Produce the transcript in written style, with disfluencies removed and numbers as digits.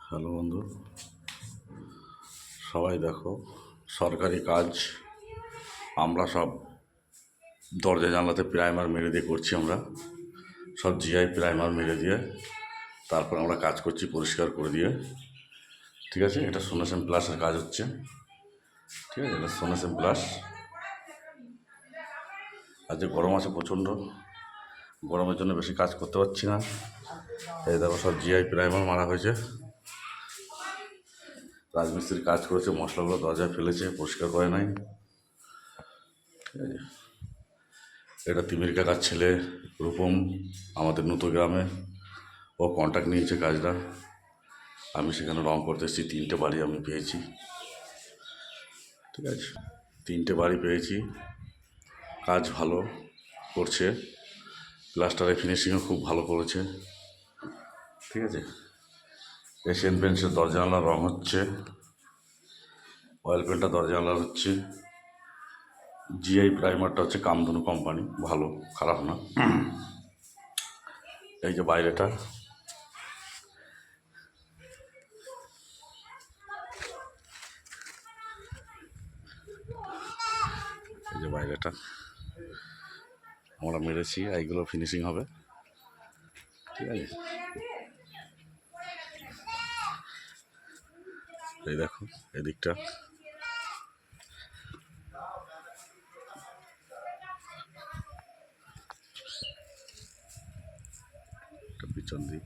Hello বন্ধু, সবাই দেখো, সরকারি কাজ আমরা সব দরজা জানলাতে প্রাইমার মেরে দিয়ে করছি। আমরা সব জিআই প্রাইমার মেরে দিয়ে তারপর আমরা কাজ করছি পরিষ্কার করে দিয়ে। ঠিক আছে, এটা সোনাসেন প্লাসের কাজ হচ্ছে। ঠিক আছে, এটা সোনাসেন প্লাস। আজ গরম আছে প্রচণ্ড, গরমের জন্য বেশি কাজ করতে পারছি না। এই দেখো, সব জিআই প্রাইমার মারা হয়েছে। রাজমিস্ত্রি কাজ করেছে, মশলাগুলো দরজায় ফেলেছে, পরিষ্কার করে নাই। ঠিক আছে, এটা তিমির কাকার ছেলে রূপম, আমাদের নতুন গ্রামে। ও কন্ট্যাক্ট নিয়েছে কাজটা। আমি সেখানে রং করতে এসেছি। 3টে বাড়ি আমি পেয়েছি। ঠিক আছে, 3টে বাড়ি পেয়েছি। কাজ ভালো করছে, প্লাস্টারের ফিনিশিংও খুব ভালো করেছে। ঠিক আছে, এশিয়ান পেন্টসের দরজা জানলার রং হচ্ছে, অয়েল পেন্টটা দরজা জানলার হচ্ছে। জিআই প্রাইমারটা হচ্ছে কামধনু কোম্পানি, ভালো, খারাপ না। এই যে বাইরেটা, এই যে বাইরেটা আমরা মেরেছি, এইগুলো ফিনিশিং হবে। ঠিক আছে, এই দেখো এদিকটা, পিছন দিক।